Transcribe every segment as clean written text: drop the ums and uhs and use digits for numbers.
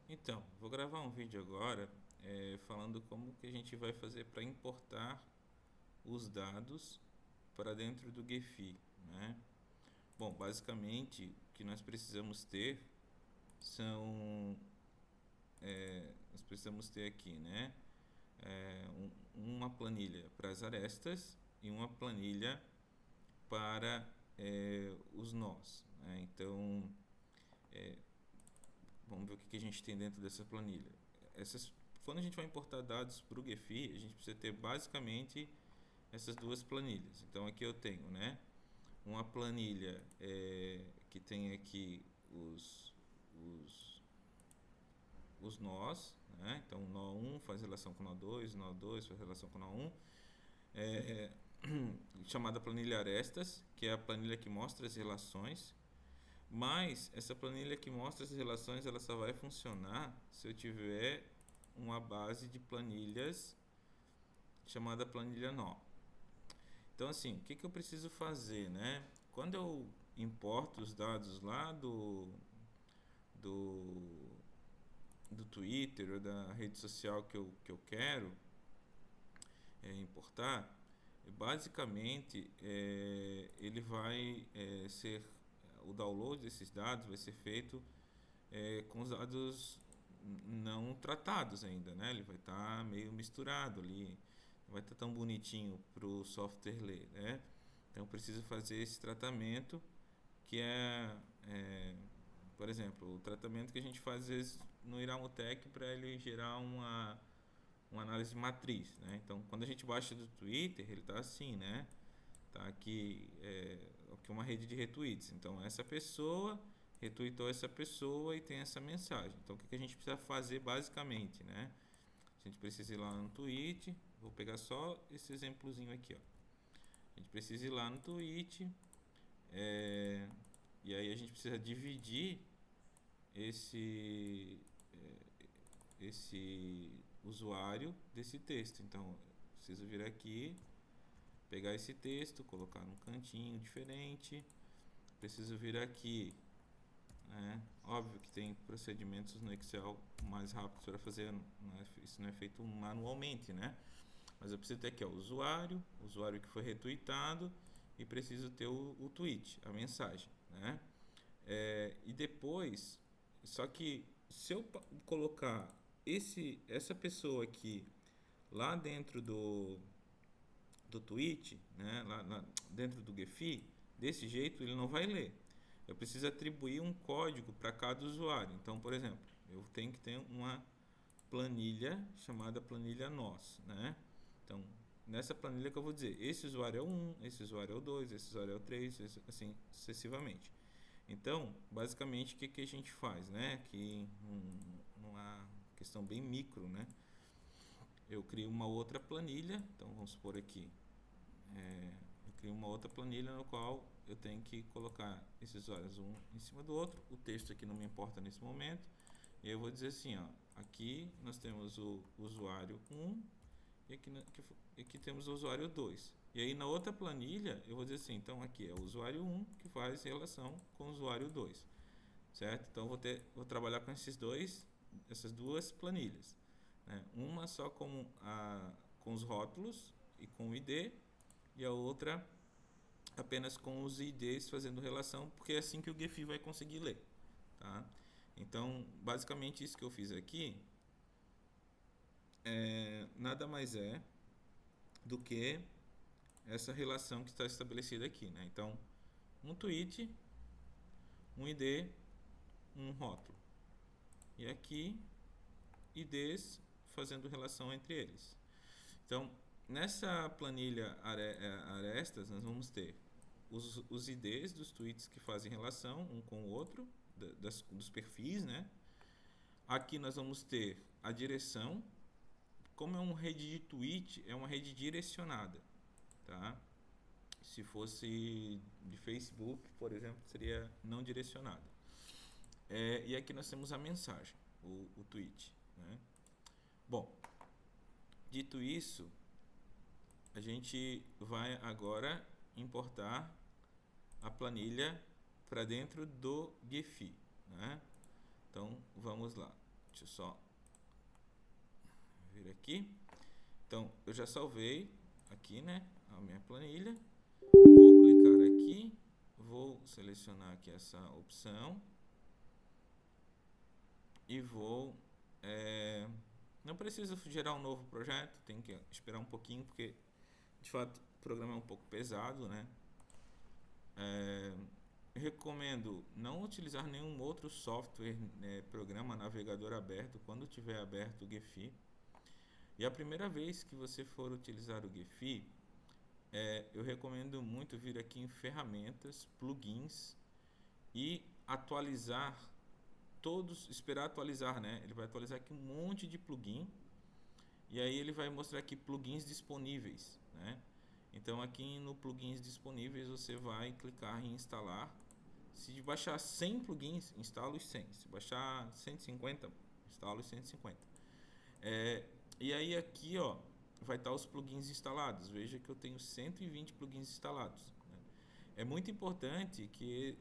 Então, vou gravar um vídeo agora falando como que a gente vai fazer para importar os dados para dentro do Gephi, né? Bom, basicamente o que nós precisamos ter são nós precisamos ter aqui, né? Uma planilha para as arestas e uma planilha para os nós, né? Então, vamos ver o que a gente tem dentro dessa planilha. Quando a gente vai importar dados para o Gephi, a gente precisa ter basicamente essas duas planilhas. Então aqui eu tenho, né, uma planilha que tem aqui os, os nós, né? Então o nó 1 faz relação com o nó 2, o nó 2 faz relação com o nó 1, é, chamada planilha arestas, que é a planilha que mostra as relações. Mas essa planilha que mostra as relações, ela só vai funcionar se eu tiver uma base de planilhas chamada planilha nó. Então assim, o que eu preciso fazer, né? Quando eu importo os dados lá do, do Twitter ou da rede social que eu quero importar, basicamente ele vai ser o download desses dados vai ser feito com os dados não tratados ainda, né? Ele vai estar meio misturado ali, não vai estar tão bonitinho para o software ler, né? Então eu preciso fazer esse tratamento que por exemplo, o tratamento que a gente faz às vezes no Iramutec para ele gerar uma análise de matriz, né? Então quando a gente baixa do Twitter, ele está assim, né? Tá aqui uma rede de retweets. Então essa pessoa retweetou essa pessoa e tem essa mensagem. Então o que a gente precisa fazer basicamente, né? A gente precisa ir lá no tweet. Vou pegar só esse exemplozinho aqui, ó. A gente precisa ir lá no tweet e aí a gente precisa dividir esse esse usuário desse texto. Então preciso vir aqui, pegar esse texto, colocar num cantinho diferente. Preciso vir aqui, né? Óbvio que tem procedimentos no Excel mais rápidos para fazer, isso não é feito manualmente, né? Mas eu preciso ter aqui ó, o usuário que foi retweetado e preciso ter o tweet, a mensagem, né? E depois, só que se eu colocar essa pessoa aqui lá dentro do tweet, né, lá dentro do Gephi, desse jeito ele não vai ler. Eu preciso atribuir um código para cada usuário. Então, por exemplo, eu tenho que ter uma planilha chamada planilha nós, né? Então, nessa planilha que eu vou dizer, esse usuário é o 1, esse usuário é o 2, esse usuário é o 3, assim sucessivamente. Então, basicamente, o que a gente faz, né? Que uma questão bem micro, né? Eu crio uma outra planilha, então vamos supor aqui, eu crio uma outra planilha no qual eu tenho que colocar esses usuários um em cima do outro, o texto aqui não me importa nesse momento, e eu vou dizer assim, ó, aqui nós temos o usuário 1 e aqui temos o usuário 2. E aí na outra planilha eu vou dizer assim, então aqui é o usuário 1 que faz relação com o usuário 2, certo? Então vou trabalhar com essas duas planilhas, né? Uma só com os rótulos e com o ID e a outra apenas com os IDs fazendo relação, porque é assim que o Gephi vai conseguir ler, tá? Então, basicamente isso que eu fiz aqui nada mais é do que essa relação que está estabelecida aqui, né? Então, um tweet, um ID, um rótulo. E aqui, IDs fazendo relação entre eles. Então, nessa planilha arestas, nós vamos ter os IDs dos tweets que fazem relação um com o outro, dos perfis, né? Aqui nós vamos ter a direção. Como é uma rede de tweet, é uma rede direcionada, tá? Se fosse de Facebook, por exemplo, seria não direcionada. E aqui nós temos a mensagem, o tweet, né? Bom, dito isso, a gente vai agora importar a planilha para dentro do Gephi, né? Então vamos lá. Deixa eu só vir aqui. Então, eu já salvei aqui, né, a minha planilha. Vou clicar aqui, vou selecionar aqui essa opção e vou... não preciso gerar um novo projeto, tem que esperar um pouquinho, porque de fato o programa é um pouco pesado, né? Recomendo não utilizar nenhum outro software, programa, navegador aberto quando tiver aberto o Gephi. E a primeira vez que você for utilizar o Gephi, eu recomendo muito vir aqui em ferramentas, plugins e atualizar todos, esperar atualizar, né? Ele vai atualizar aqui um monte de plugin e aí ele vai mostrar aqui plugins disponíveis, né? Então aqui no plugins disponíveis você vai clicar em instalar. Se baixar 100 plugins, instala os 100. Se baixar 150, instala os 150. E aí aqui, ó, vai estar os plugins instalados. Veja que eu tenho 120 plugins instalados, né? É muito importante que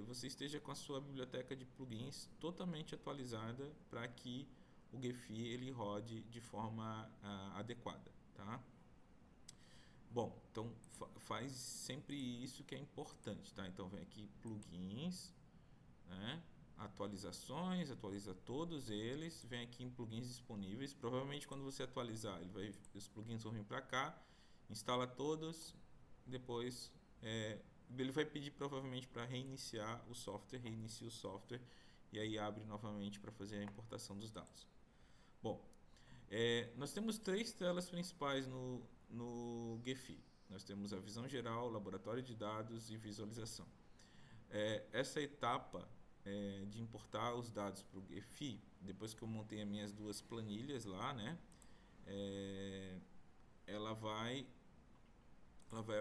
você esteja com a sua biblioteca de plugins totalmente atualizada para que o Gephi ele rode de forma adequada, tá? Bom, então faz sempre isso que é importante, tá? Então vem aqui plugins, né? Atualizações, atualiza todos eles, vem aqui em plugins disponíveis. Provavelmente quando você atualizar, os plugins vão vir para cá, instala todos, depois ele vai pedir provavelmente para reiniciar o software, reinicia o software e aí abre novamente para fazer a importação dos dados. Bom, nós temos 3 telas principais no Gephi. Nós temos a visão geral, laboratório de dados e visualização. Essa etapa de importar os dados para o Gephi, depois que eu montei as minhas 2 planilhas lá, né, ela vai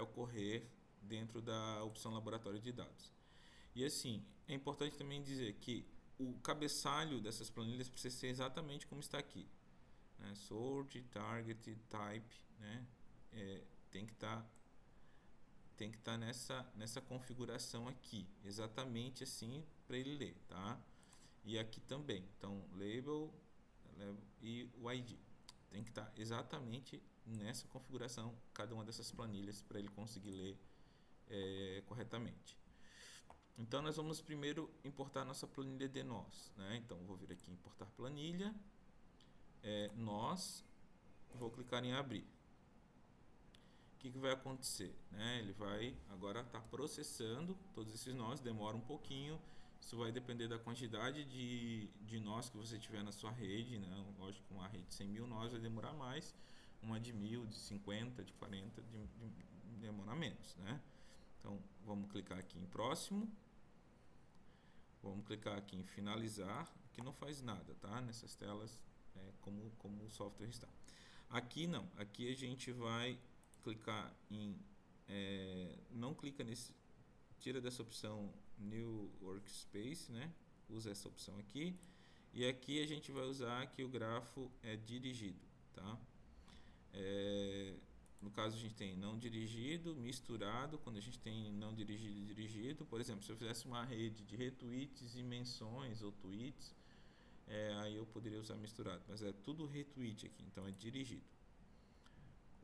ocorrer dentro da opção laboratório de dados. E assim, é importante também dizer que o cabeçalho dessas planilhas precisa ser exatamente como está aqui, né? Sort, Target, Type, né? Tem que estar nessa configuração aqui, exatamente assim para ele ler, tá? E aqui também, então label e o ID tem que estar exatamente nessa configuração, cada uma dessas planilhas para ele conseguir ler corretamente. Então nós vamos primeiro importar nossa planilha de nós, né? Então vou vir aqui em importar planilha, nós, vou clicar em abrir. O que vai acontecer, né? Ele vai agora estar processando todos esses nós, demora um pouquinho, isso vai depender da quantidade de nós que você tiver na sua rede, né? Lógico que uma rede de 100 mil nós vai demorar mais, uma de 1000, de 50, de 40 demora menos, né? Então vamos clicar aqui em próximo, vamos clicar aqui em finalizar, aqui não faz nada, tá? Nessas telas como o software está. Aqui não, aqui a gente vai clicar em não clica nesse, tira dessa opção New Workspace, né? Usa essa opção aqui e aqui a gente vai usar que o grafo é dirigido, tá? No caso a gente tem não dirigido, misturado. Quando a gente tem não dirigido e dirigido, por exemplo, se eu fizesse uma rede de retweets e menções ou tweets, aí eu poderia usar misturado, mas é tudo retweet aqui, então é dirigido.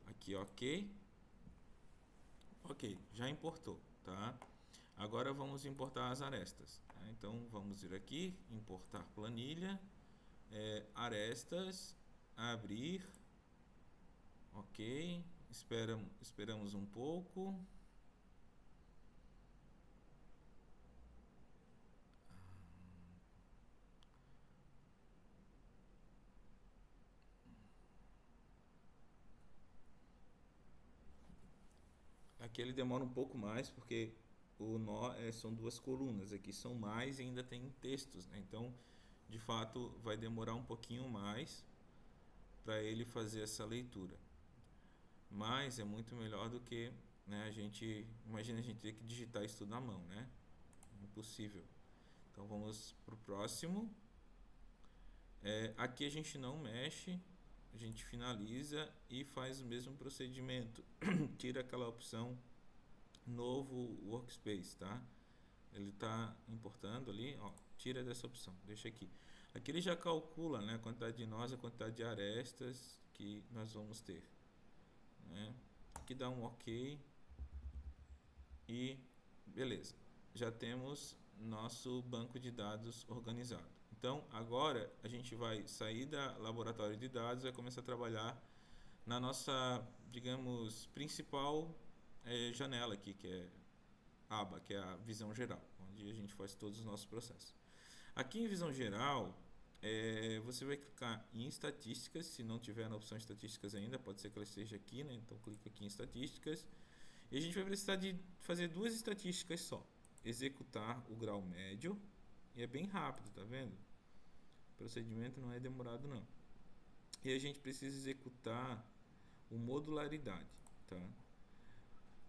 Aqui ok, já importou, tá? Agora vamos importar as arestas, né? Então vamos vir aqui, importar planilha, arestas, abrir, ok, esperamos um pouco. Aqui ele demora um pouco mais porque o nó são 2 colunas, aqui são mais e ainda tem textos, né? Então de fato vai demorar um pouquinho mais para ele fazer essa leitura, mas é muito melhor do que, né, imagina a gente ter que digitar isso tudo na mão, né? Impossível. Então vamos para o próximo. Aqui a gente não mexe, a gente finaliza e faz o mesmo procedimento. Tira aquela opção novo workspace, tá? Ele está importando ali, ó, tira dessa opção, deixa aqui. Aqui ele já calcula, né, a quantidade de nós, a quantidade de arestas que nós vamos ter, né? Aqui dá um OK e beleza. Já temos nosso banco de dados organizado. Então, agora a gente vai sair da laboratório de dados e vai começar a trabalhar na nossa, digamos, principal janela aqui, que é aba, que é a visão geral, onde a gente faz todos os nossos processos. Aqui em visão geral, você vai clicar em estatísticas, se não tiver na opção estatísticas ainda, pode ser que ela esteja aqui, né? Então clica aqui em estatísticas e a gente vai precisar de fazer duas estatísticas só. Executar o grau médio, e é bem rápido, tá vendo? O procedimento não é demorado não. E a gente precisa executar o modularidade, tá?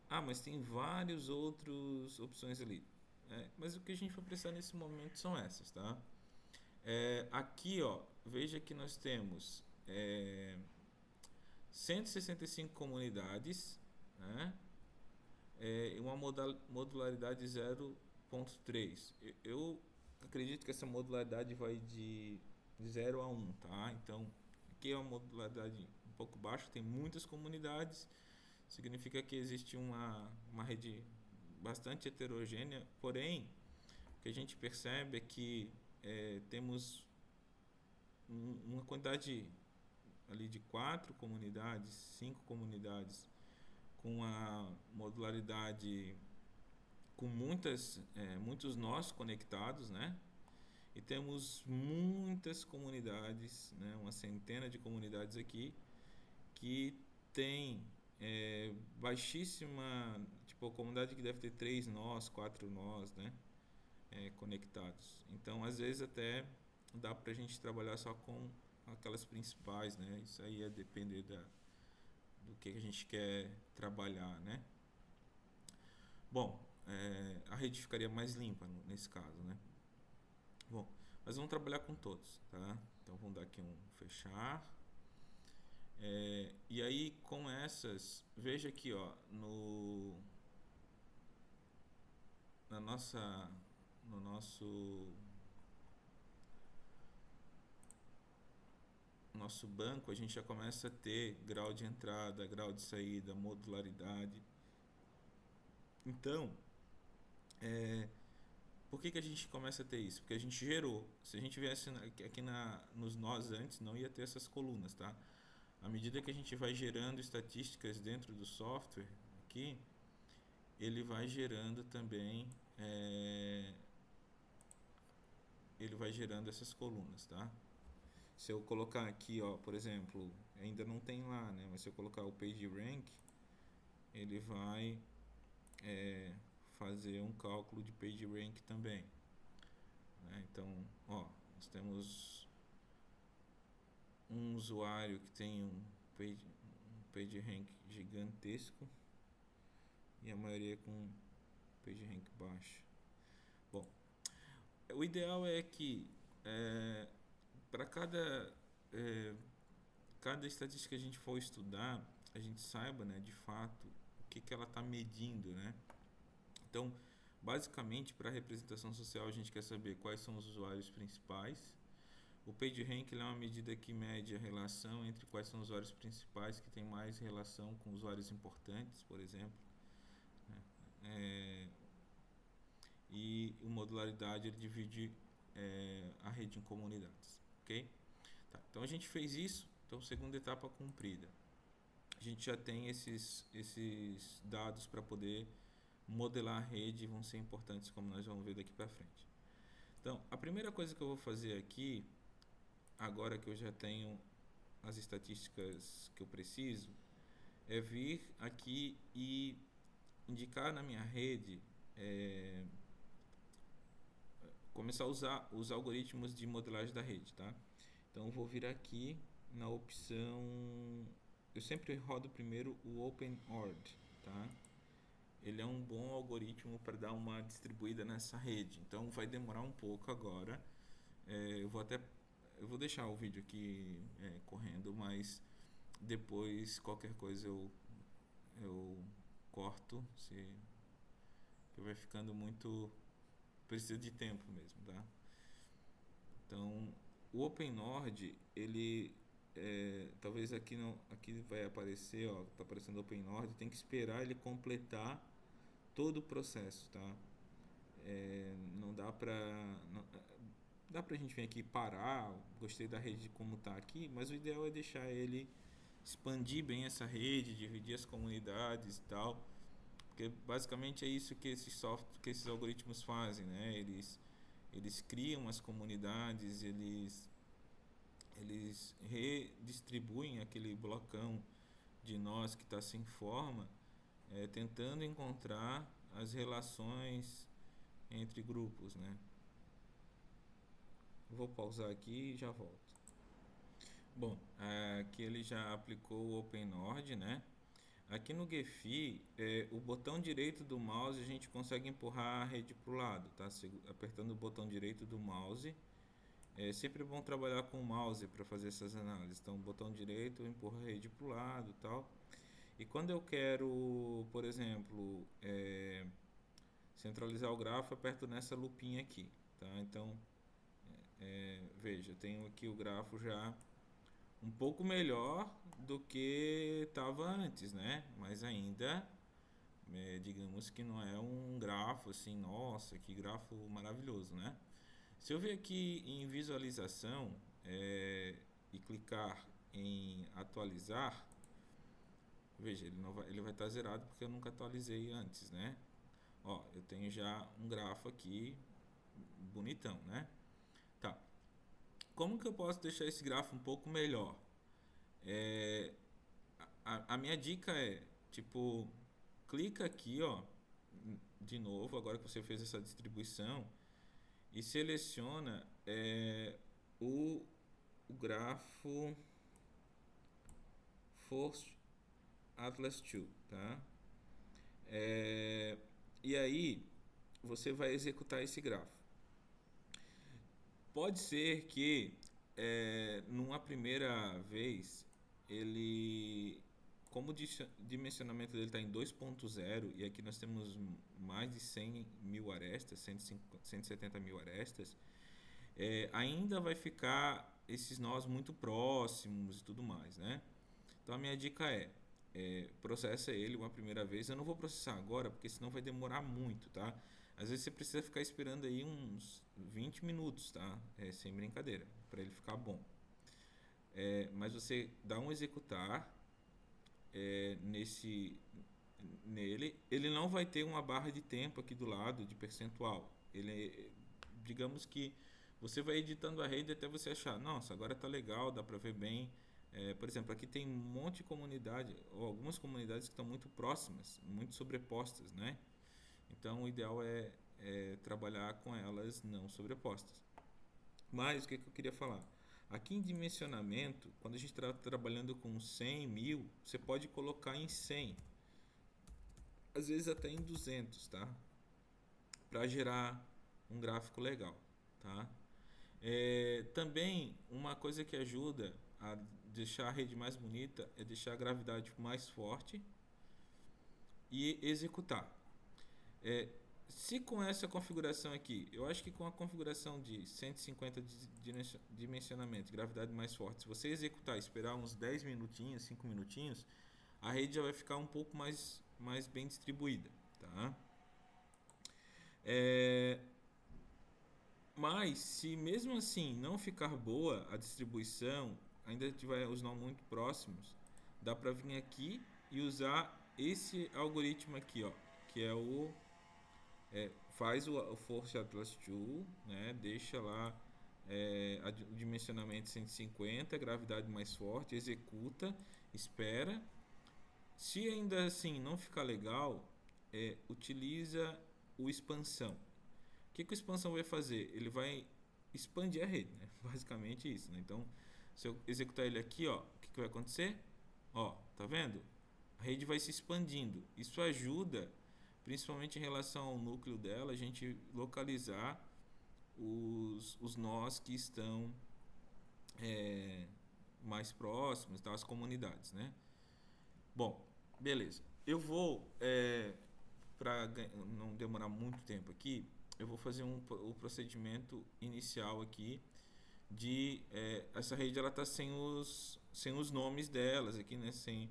Ah, mas tem várias outras opções ali. Mas o que a gente vai precisar nesse momento são essas, tá? Aqui, ó, veja que nós temos 165 comunidades, né? Uma modularidade 0.3. Eu acredito que essa modularidade vai de 0 a 1, tá? Então, aqui é uma modularidade um pouco baixa, tem muitas comunidades, significa que existe uma rede bastante heterogênea, porém, o que a gente percebe é que temos uma quantidade ali de 4 comunidades, 5 comunidades, com a modularidade com muitos nós conectados, né? E temos muitas comunidades, né? Uma centena de comunidades aqui que tem baixíssima, tipo, a comunidade que deve ter 3 nós, 4 nós, né? Conectados. Então, às vezes até dá pra gente trabalhar só com aquelas principais, né? Isso aí depender do que a gente quer trabalhar, né? Bom, a rede ficaria mais limpa nesse caso, né? Bom, mas vamos trabalhar com todos, tá? Então vamos dar aqui um fechar. E aí com essas, veja aqui, ó, no nosso banco, a gente já começa a ter grau de entrada, grau de saída, modularidade. Então, por que a gente começa a ter isso? Porque a gente gerou. Se a gente viesse aqui nos nós antes, não ia ter essas colunas, tá? À medida que a gente vai gerando estatísticas dentro do software, aqui, ele vai gerando também, ele vai gerando essas colunas, tá? Se eu colocar aqui, ó, por exemplo, ainda não tem lá, né? Mas se eu colocar o PageRank, ele vai fazer um cálculo de PageRank também, né? Então, ó, nós temos um usuário que tem um PageRank gigantesco e a maioria com PageRank baixo. Bom, o ideal é que para cada estatística que a gente for estudar, a gente saiba, né, de fato o que ela está medindo, né? Então, basicamente, para a representação social, a gente quer saber quais são os usuários principais. O PageRank é uma medida que mede a relação entre quais são os usuários principais que tem mais relação com usuários importantes, por exemplo. E o modularidade ele divide a rede em comunidades, ok? Tá, então a gente fez isso, então segunda etapa cumprida. A gente já tem esses dados para poder modelar a rede, vão ser importantes como nós vamos ver daqui para frente. Então, a primeira coisa que eu vou fazer aqui, agora que eu já tenho as estatísticas que eu preciso, é vir aqui e indicar na minha rede, começar a usar os algoritmos de modelagem da rede, tá? Então eu vou vir aqui na opção, eu sempre rodo primeiro o OpenORD, tá? Ele é um bom algoritmo para dar uma distribuída nessa rede, então vai demorar um pouco agora. Eu vou deixar o vídeo aqui correndo, mas depois qualquer coisa eu corto, se vai ficando muito, precisa de tempo mesmo, tá? Então o OpenNord, ele talvez aqui não, aqui vai aparecer, ó, tá aparecendo OpenNord, tem que esperar ele completar todo o processo, tá? Não dá pra não, dá pra gente vir aqui parar, gostei da rede de como tá aqui, mas o ideal é deixar ele expandir bem essa rede, dividir as comunidades e tal, porque basicamente é isso que esses softwares, que esses algoritmos fazem, né? Eles criam as comunidades, eles redistribuem aquele blocão de nós que está sem forma, tentando encontrar as relações entre grupos, né? Vou pausar aqui e já volto. Bom, aqui ele já aplicou o OpenNord, né? Aqui no Gephi, o botão direito do mouse a gente consegue empurrar a rede para o lado, tá? Apertando o botão direito do mouse. É sempre bom trabalhar com o mouse para fazer essas análises. Então, botão direito empurra a rede para o lado e tal. E quando eu quero, por exemplo, centralizar o grafo, aperto nessa lupinha aqui, tá? Então, veja, eu tenho aqui o grafo já um pouco melhor do que estava antes, né? Mas ainda, digamos que não é um grafo assim, nossa, que grafo maravilhoso, né? Se eu vir aqui em visualização e clicar em atualizar, veja, ele vai estar zerado porque eu nunca atualizei antes, né? Ó, eu tenho já um grafo aqui bonitão, né? Tá. Como que eu posso deixar esse grafo um pouco melhor? A minha dica é, tipo, clica aqui, ó, de novo, agora que você fez essa distribuição, e seleciona o grafo Force Atlas 2, tá? E aí você vai executar esse grafo. Pode ser que numa primeira vez ele, como o dimensionamento dele está em 2.0 e aqui nós temos mais de 100 mil arestas, 170 mil arestas, ainda vai ficar esses nós muito próximos e tudo mais, né? Então a minha dica processa ele uma primeira vez. Eu não vou processar agora porque senão vai demorar muito, tá? Às vezes você precisa ficar esperando aí uns 20 minutos, tá? Sem brincadeira, para ele ficar bom. Mas você dá um executar nele, ele não vai ter uma barra de tempo aqui do lado de percentual. Digamos que você vai editando a rede até você achar, nossa, agora tá legal, dá para ver bem. Por exemplo, aqui tem um monte de comunidade, ou algumas comunidades que estão muito próximas, muito sobrepostas, né? Então, o ideal é trabalhar com elas não sobrepostas. Mas, o que eu queria falar? Aqui em dimensionamento, quando a gente está trabalhando com 100 mil, você pode colocar em 100. Às vezes até em 200, tá? Para gerar um gráfico legal, tá? Também, uma coisa que ajuda a deixar a rede mais bonita é deixar a gravidade mais forte e executar. Se com essa configuração aqui, eu acho que com a configuração de 150 de dimensionamento, gravidade mais forte, se você executar e esperar uns 10 minutinhos, 5 minutinhos, a rede já vai ficar um pouco mais bem distribuída, tá? Mas se mesmo assim não ficar boa a distribuição, ainda tiver os nó muito próximos, dá para vir aqui e usar esse algoritmo aqui, ó, que é o faz o Force Atlas 2, né? Deixa lá o dimensionamento 150, gravidade mais forte, executa, espera. Se ainda assim não ficar legal, utiliza o expansão. O que o expansão vai fazer? Ele vai expandir a rede, né? Basicamente isso, né? Então, se eu executar ele aqui, ó, o que vai acontecer? Ó, tá vendo? A rede vai se expandindo. Isso ajuda, principalmente em relação ao núcleo dela, a gente localizar os nós que estão mais próximos, tá? As comunidades, né? Bom, beleza. Eu vou, para não demorar muito tempo aqui, eu vou fazer o procedimento inicial aqui essa rede ela está sem os nomes delas aqui, né? Sem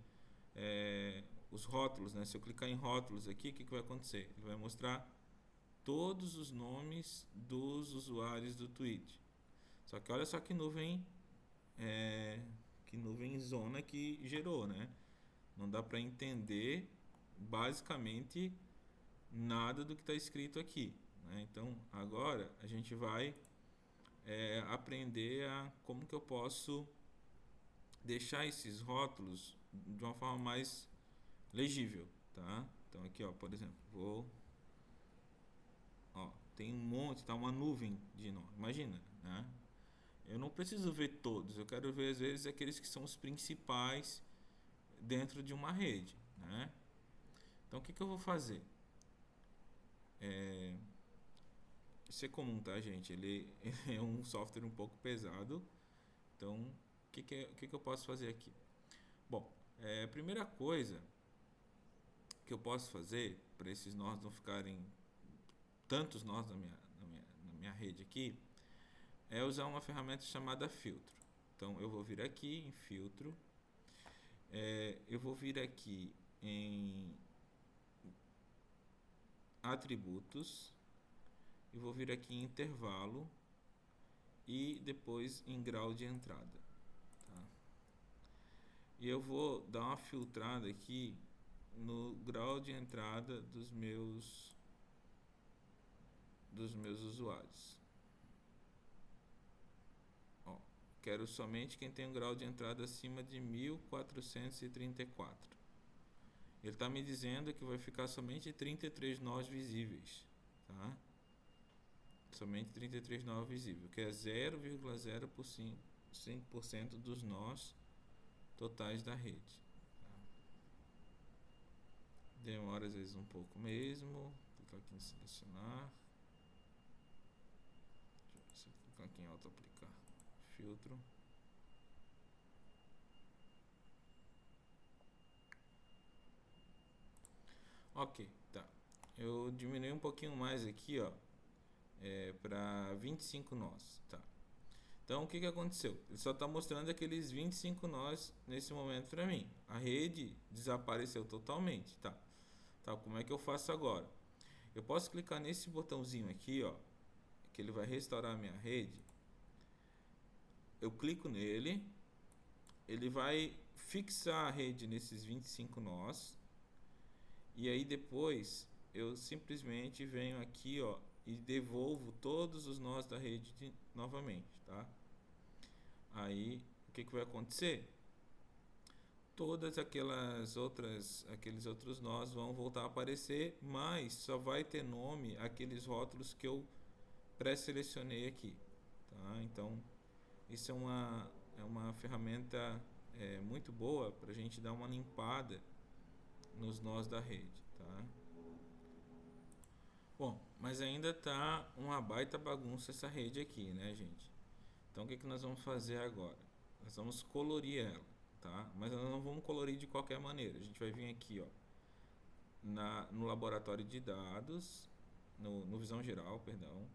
os rótulos, né? Se eu clicar em rótulos aqui, o que vai acontecer? Ele vai mostrar todos os nomes dos usuários do tweet. Só que olha só que nuvem zona que gerou, né? Não dá para entender basicamente nada do que está escrito aqui, né? Então agora a gente vai aprender a como que eu posso deixar esses rótulos de uma forma mais legível, tá? Então aqui, ó, por exemplo, tem um monte, tá uma nuvem de nome, imagina, né? Eu não preciso ver todos, eu quero ver às vezes aqueles que são os principais dentro de uma rede, né? Então o que eu vou fazer? Isso é comum, tá, gente? Ele é um software um pouco pesado. Então, o que eu posso fazer aqui? Bom, a primeira coisa que eu posso fazer para esses nós não ficarem tantos nós na minha rede aqui é usar uma ferramenta chamada filtro. Então, eu vou vir aqui em filtro, eu vou vir aqui em atributos, e vou vir aqui em intervalo e depois em grau de entrada, tá? E eu vou dar uma filtrada aqui no grau de entrada dos meus usuários. Ó, quero somente quem tem um grau de entrada acima de 1434. Ele está me dizendo que vai ficar somente 33 nós visíveis, tá? Somente 33 nós visíveis, que é 0,05% dos nós totais da rede, tá? Demora às vezes um pouco mesmo. Clicar aqui em selecionar. Deixa eu clicar aqui em auto aplicar filtro. Ok, tá. Eu diminui um pouquinho mais aqui, ó, para 25 nós, tá? Então o que aconteceu? Ele só está mostrando aqueles 25 nós nesse momento para mim. A rede desapareceu totalmente, tá? Tá, como é que eu faço agora? Eu posso clicar nesse botãozinho aqui, ó, que ele vai restaurar a minha rede. Eu clico nele, ele vai fixar a rede nesses 25 nós. E aí depois eu simplesmente venho aqui, ó, e devolvo todos os nós da rede novamente, tá? Aí o que vai acontecer? Todas aqueles outros nós vão voltar a aparecer, mas só vai ter nome aqueles rótulos que eu pré-selecionei aqui, tá? Então isso é uma ferramenta muito boa para a gente dar uma limpada nos nós da rede, tá? Bom, mas ainda tá uma baita bagunça essa rede aqui, né, gente? Então o que nós vamos fazer agora? Nós vamos colorir ela, tá? Mas nós não vamos colorir de qualquer maneira. A gente vai vir aqui, ó, no laboratório de dados, no visão geral, perdão.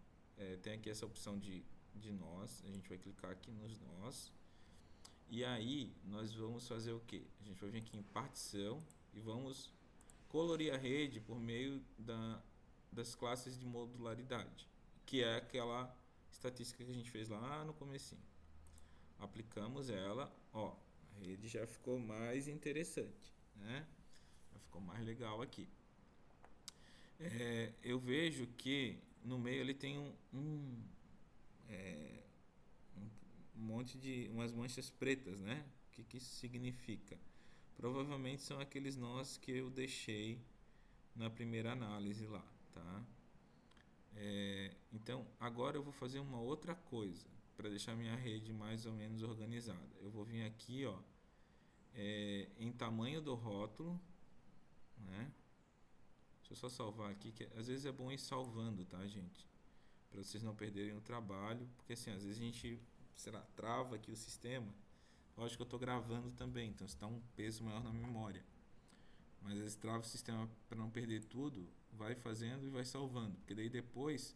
Tem aqui essa opção de nós. A gente vai clicar aqui nos nós. E aí nós vamos fazer o que? A gente vai vir aqui em partição e vamos colorir a rede por meio das classes de modularidade, que é aquela estatística que a gente fez lá no comecinho. Aplicamos ela, ó, a rede já ficou mais interessante, né? Já ficou mais legal aqui. Eu vejo que no meio ele tem um monte de umas manchas pretas, né? O que isso significa? Provavelmente são aqueles nós que eu deixei na primeira análise lá, tá? Então agora eu vou fazer uma outra coisa para deixar minha rede mais ou menos organizada. Eu vou vir aqui, ó, em tamanho do rótulo, né? Deixa eu só salvar aqui, que às vezes é bom ir salvando, tá, gente? Para vocês não perderem o trabalho, porque assim, às vezes a gente, sei lá, trava aqui o sistema. Lógico que eu estou gravando também, então está um peso maior na memória. Mas às vezes trava o sistema para não perder tudo, vai fazendo e vai salvando, porque daí depois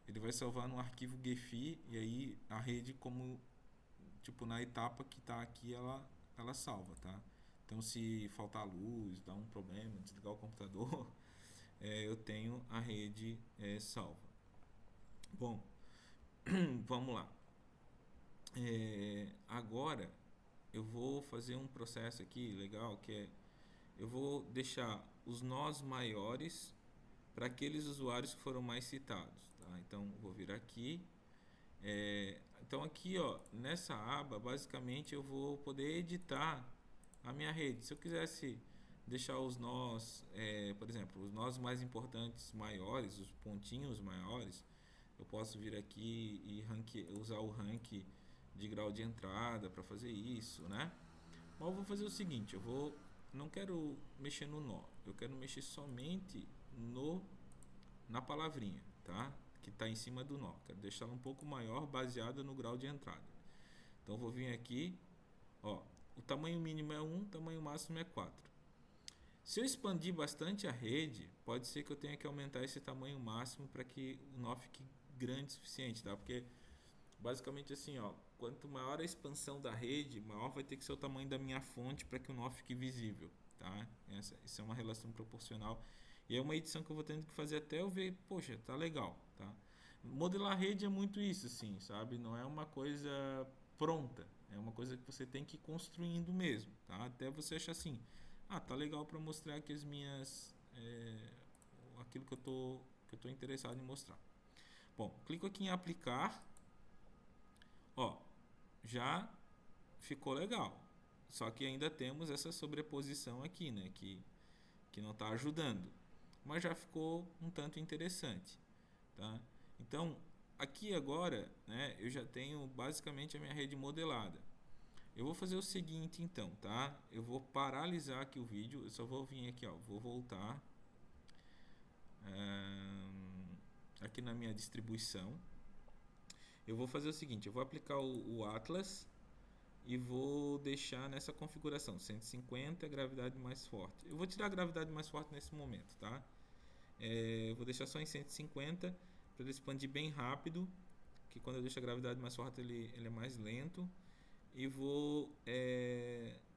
ele vai salvar no arquivo GEFI, e aí a rede, como tipo na etapa que está aqui, ela salva, tá? Então se faltar luz, dar um problema, desligar o computador, eu tenho a rede salva. Bom, vamos lá. Agora eu vou fazer um processo aqui legal, que é eu vou deixar os nós maiores para aqueles usuários que foram mais citados, tá? Então vou vir aqui. Então aqui, ó, nessa aba, basicamente eu vou poder editar a minha rede. Se eu quisesse deixar os nós, por exemplo, os nós mais importantes maiores, os pontinhos maiores, eu posso vir aqui e usar o rank de grau de entrada para fazer isso, né? Mas eu vou fazer o seguinte, não quero mexer no nó, eu quero mexer somente na palavrinha, tá? Que está em cima do nó. Quero deixar ela um pouco maior, baseada no grau de entrada. Então vou vir aqui, ó, o tamanho mínimo é 1, o tamanho máximo é 4. Se eu expandir bastante a rede, pode ser que eu tenha que aumentar esse tamanho máximo para que o nó fique grande o suficiente, tá? Porque basicamente assim, ó, quanto maior a expansão da rede, maior vai ter que ser o tamanho da minha fonte para que o nó fique visível, tá? Isso é uma relação proporcional. E é uma edição que eu vou tendo que fazer até eu ver, poxa, tá legal, tá? Modelar rede é muito isso, assim, sabe? Não é uma coisa pronta, é uma coisa que você tem que ir construindo mesmo, tá? Até você achar assim, tá legal para mostrar aqui as minhas, aquilo que eu tô interessado em mostrar. Bom, clico aqui em aplicar, ó, já ficou legal. Só que ainda temos essa sobreposição aqui, né? Que não está ajudando. Mas já ficou um tanto interessante, tá? Então, aqui agora, né? Eu já tenho basicamente a minha rede modelada. Eu vou fazer o seguinte, então, tá? Eu vou paralisar aqui o vídeo. Eu só vou vir aqui, ó. Vou voltar aqui na minha distribuição. Eu vou fazer o seguinte, eu vou aplicar o Atlas e vou deixar nessa configuração 150, gravidade mais forte. Eu vou tirar a gravidade mais forte nesse momento, tá? Vou deixar só em 150 para ele expandir bem rápido, que quando eu deixo a gravidade mais forte ele é mais lento. E vou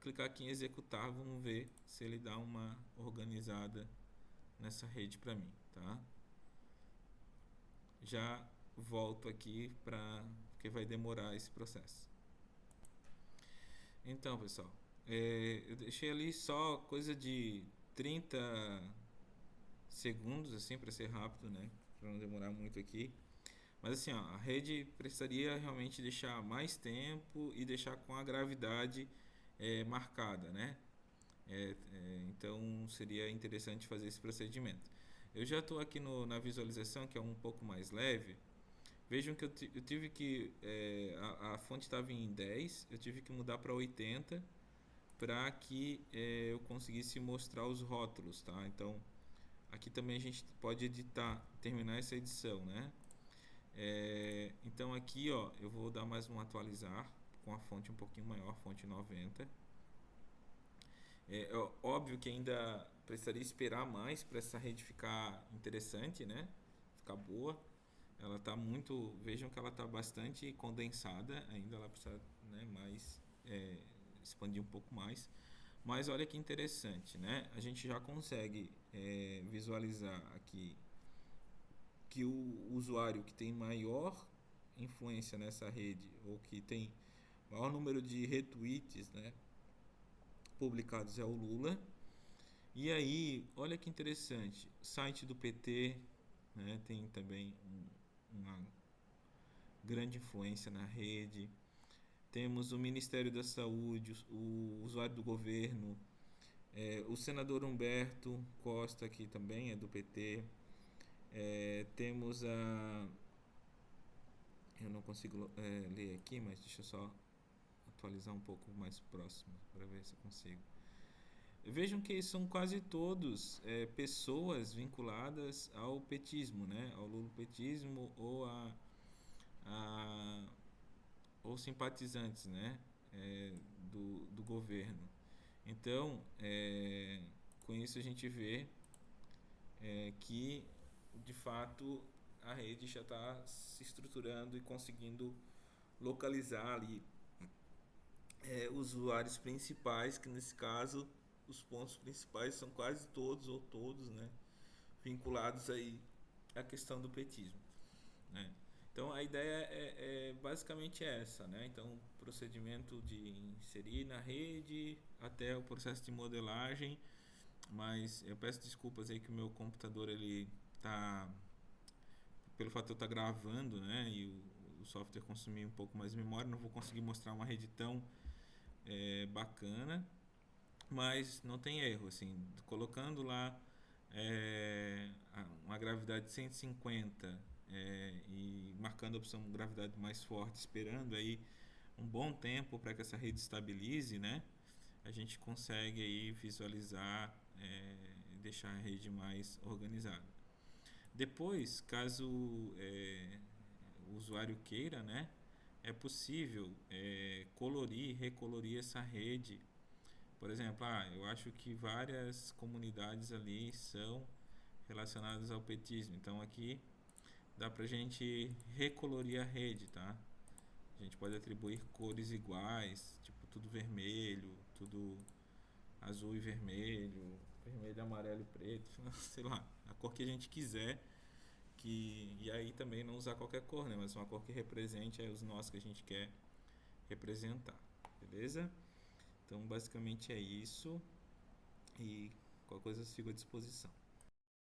clicar aqui em executar, vamos ver se ele dá uma organizada nessa rede para mim, tá? Já volto aqui porque vai demorar esse processo. Então, pessoal, eu deixei ali só coisa de 30 segundos, assim, para ser rápido, né? Para não demorar muito aqui. Mas assim, ó, a rede precisaria realmente deixar mais tempo e deixar com a gravidade marcada, né? Então seria interessante fazer esse procedimento. Eu já estou aqui na visualização, que é um pouco mais leve. Vejam que eu tive que a fonte estava em 10, eu tive que mudar para 80 para que eu conseguisse mostrar os rótulos, tá? Então aqui também a gente pode editar, terminar essa edição, né? Então aqui, ó, eu vou dar mais um atualizar com a fonte um pouquinho maior, fonte 90. Óbvio que ainda precisaria esperar mais para essa rede ficar interessante, né? Ficar boa. Ela está muito, vejam que ela está bastante condensada, ainda ela precisa, né, mais expandir um pouco mais. Mas olha que interessante, né? A gente já consegue visualizar aqui que o usuário que tem maior influência nessa rede, ou que tem maior número de retweets, né, publicados, é o Lula. E aí, olha que interessante, site do PT, né, tem também uma grande influência na rede. Temos o Ministério da Saúde, o usuário do governo, o senador Humberto Costa, que também é do PT. Temos eu não consigo ler aqui, mas deixa eu só atualizar um pouco mais próximo para ver se eu consigo. Vejam que são quase todos pessoas vinculadas ao petismo, né? Ao lulopetismo ou simpatizantes, né? Do governo. Então, com isso a gente vê que de fato a rede já está se estruturando e conseguindo localizar ali usuários principais, que nesse caso os pontos principais são quase todos ou todos, né, vinculados aí à questão do petismo, né? Então a ideia é basicamente essa, né? Então procedimento de inserir na rede até o processo de modelagem, mas eu peço desculpas aí que o meu computador ele tá, pelo fato de eu estar gravando, né, e o software consumir um pouco mais de memória, não vou conseguir mostrar uma rede tão bacana, mas não tem erro, assim, colocando lá uma gravidade de 150 e marcando a opção gravidade mais forte, esperando aí um bom tempo para que essa rede estabilize, né? A gente consegue aí visualizar e deixar a rede mais organizada. Depois, caso o usuário queira, né, é possível colorir, recolorir essa rede. Por exemplo, eu acho que várias comunidades ali são relacionadas ao petismo. Então aqui dá pra gente recolorir a rede, tá? A gente pode atribuir cores iguais, tipo tudo vermelho, tudo azul e vermelho, vermelho, amarelo e preto, sei lá, a cor que a gente quiser. E aí também não usar qualquer cor, né? Mas uma cor que represente os nós que a gente quer representar, beleza? Então basicamente é isso, e qualquer coisa eu sigo à disposição.